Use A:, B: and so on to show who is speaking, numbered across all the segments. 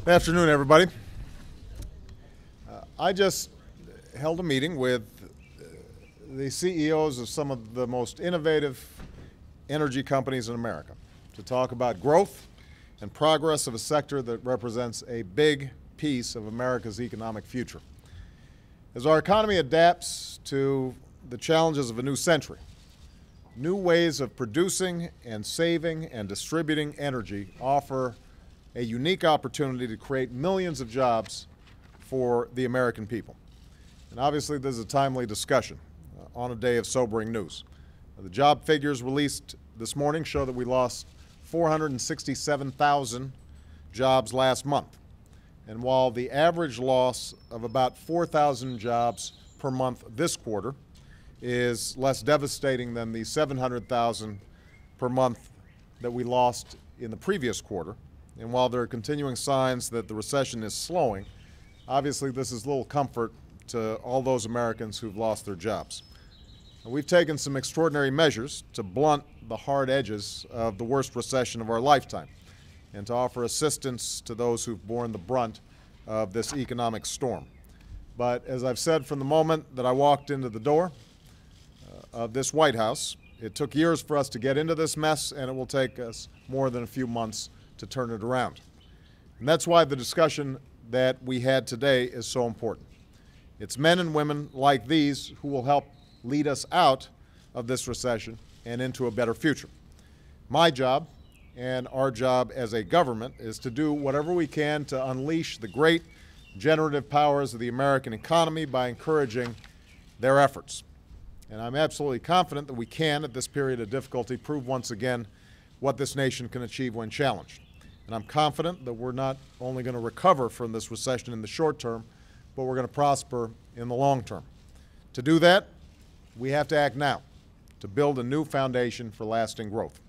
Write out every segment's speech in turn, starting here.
A: Good afternoon, everybody. I just held a meeting with the CEOs of some of the most innovative energy companies in America to talk about growth and progress of a sector that represents a big piece of America's economic future. As our economy adapts to the challenges of a new century, new ways of producing and saving and distributing energy offer a unique opportunity to create millions of jobs for the American people. And obviously, this is a timely discussion on a day of sobering news. The job figures released this morning show that we lost 467,000 jobs last month. And while the average loss of about 4,000 jobs per month this quarter is less devastating than the 700,000 per month that we lost in the previous quarter, and while there are continuing signs that the recession is slowing, obviously this is little comfort to all those Americans who've lost their jobs. And we've taken some extraordinary measures to blunt the hard edges of the worst recession of our lifetime and to offer assistance to those who've borne the brunt of this economic storm. But as I've said from the moment that I walked into the door of this White House, it took years for us to get into this mess, and it will take us more than a few months to turn it around. And that's why the discussion that we had today is so important. It's men and women like these who will help lead us out of this recession and into a better future. My job and our job as a government is to do whatever we can to unleash the great generative powers of the American economy by encouraging their efforts. And I'm absolutely confident that we can, at this period of difficulty, prove once again what this nation can achieve when challenged. And I'm confident that we're not only going to recover from this recession in the short term, but we're going to prosper in the long term. To do that, we have to act now to build a new foundation for lasting growth.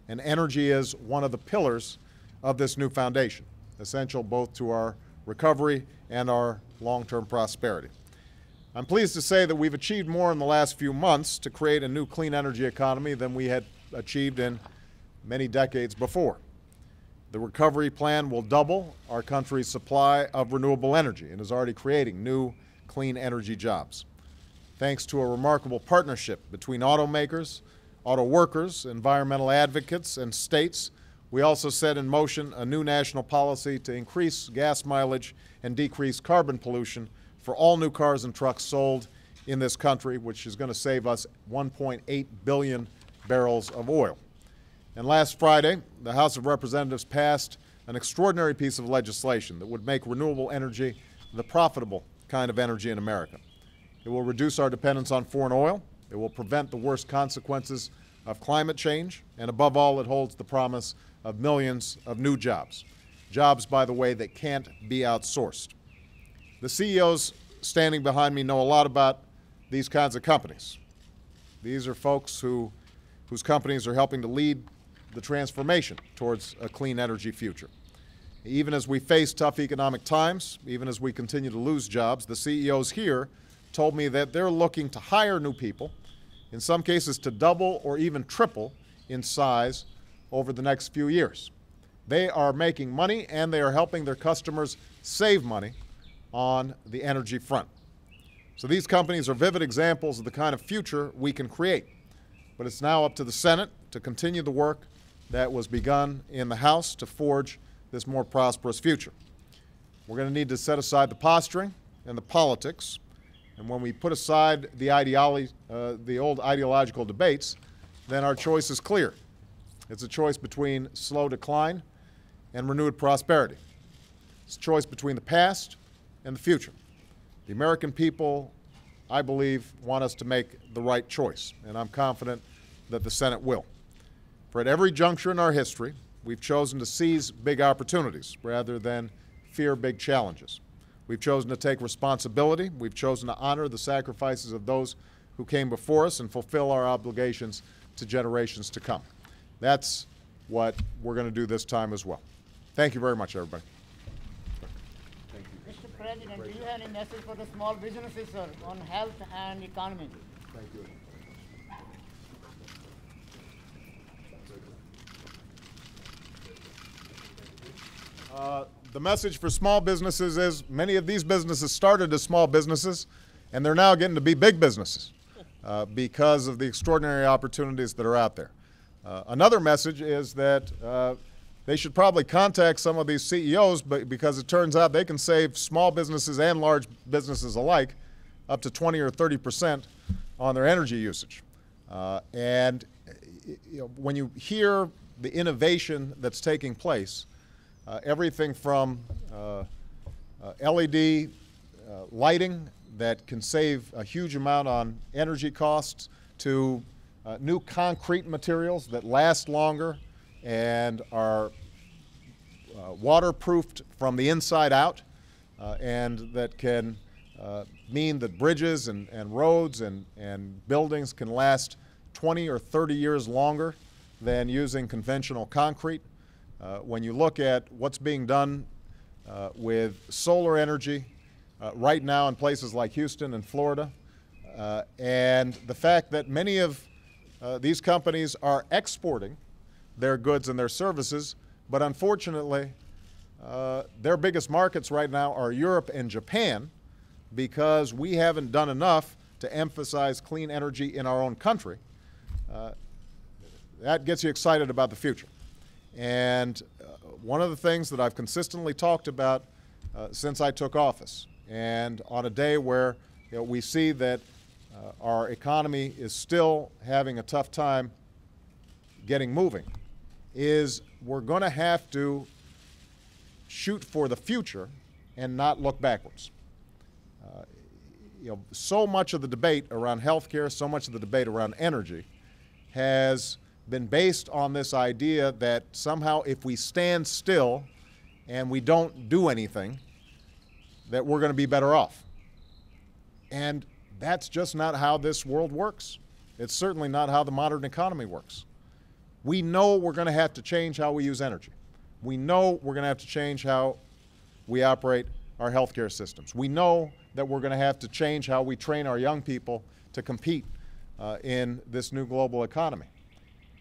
A: And energy is one of the pillars of this new foundation, essential both to our recovery and our long-term prosperity. I'm pleased to say that we've achieved more in the last few months to create a new clean energy economy than we had achieved in many decades before. The recovery plan will double our country's supply of renewable energy and is already creating new clean energy jobs. Thanks to a remarkable partnership between automakers, auto workers, environmental advocates, and states, we also set in motion a new national policy to increase gas mileage and decrease carbon pollution for all new cars and trucks sold in this country, which is going to save us 1.8 billion barrels of oil. And last Friday, the House of Representatives passed an extraordinary piece of legislation that would make renewable energy the profitable kind of energy in America. It will reduce our dependence on foreign oil. It will prevent the worst consequences of climate change. And above all, it holds the promise of millions of new jobs. Jobs, by the way, that can't be outsourced. The CEOs standing behind me know a lot about these kinds of companies. These are folks whose companies are helping to lead the transformation towards a clean energy future. Even as we face tough economic times, even as we continue to lose jobs, the CEOs here told me that they're looking to hire new people, in some cases to double or even triple in size over the next few years. They are making money and they are helping their customers save money on the energy front. So these companies are vivid examples of the kind of future we can create. But it's now up to the Senate to continue the work that was begun in the House to forge this more prosperous future. We're going to need to set aside the posturing and the politics, and when we put aside the old ideological debates, then our choice is clear. It's a choice between slow decline and renewed prosperity. It's a choice between the past and the future. The American people, I believe, want us to make the right choice, and I'm confident that the Senate will. For at every juncture in our history, we've chosen to seize big opportunities rather than fear big challenges. We've chosen to take responsibility. We've chosen to honor the sacrifices of those who came before us and fulfill our obligations to generations to come. That's what we're going to do this time as well. Thank you very much, everybody.
B: Mr. President, do you have any message for the small businesses, sir, on health and economy?
A: Thank you. The message for small businesses is many of these businesses started as small businesses, and they're now getting to be big businesses because of the extraordinary opportunities that are out there. Another message is that they should probably contact some of these CEOs because it turns out they can save small businesses and large businesses alike up to 20 or 30% on their energy usage. And when you hear the innovation that's taking place, everything from LED lighting that can save a huge amount on energy costs to new concrete materials that last longer and are waterproofed from the inside out, and that can mean that bridges and roads and buildings can last 20 or 30 years longer than using conventional concrete. When you look at what's being done with solar energy right now in places like Houston and Florida, and the fact that many of these companies are exporting their goods and their services, but unfortunately their biggest markets right now are Europe and Japan, because we haven't done enough to emphasize clean energy in our own country. That gets you excited about the future. And one of the things that I've consistently talked about since I took office, and on a day where we see that our economy is still having a tough time getting moving, is we're going to have to shoot for the future and not look backwards. So much of the debate around healthcare, so much of the debate around energy has been based on this idea that somehow if we stand still and we don't do anything, that we're going to be better off. And that's just not how this world works. It's certainly not how the modern economy works. We know we're going to have to change how we use energy. We know we're going to have to change how we operate our healthcare systems. We know that we're going to have to change how we train our young people to compete in this new global economy.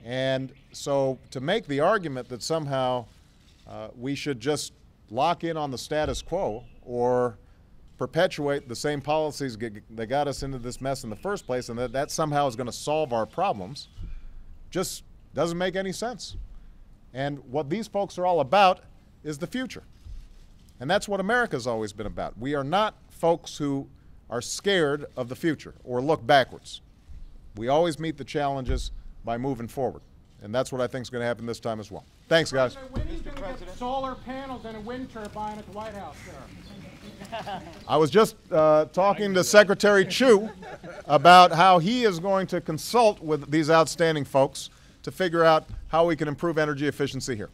A: And so to make the argument that somehow we should just lock in on the status quo or perpetuate the same policies that got us into this mess in the first place, and that somehow is going to solve our problems, just doesn't make any sense. And what these folks are all about is the future. And that's what America's always been about. We are not folks who are scared of the future or look backwards. We always meet the challenges by moving forward. And that's what I think is going to happen this time as well. Thanks, guys.
C: When are you going to get solar panels and a wind turbine at the White House, sir?
A: I was just talking to Secretary Chu about how he is going to consult with these outstanding folks to figure out how we can improve energy efficiency here.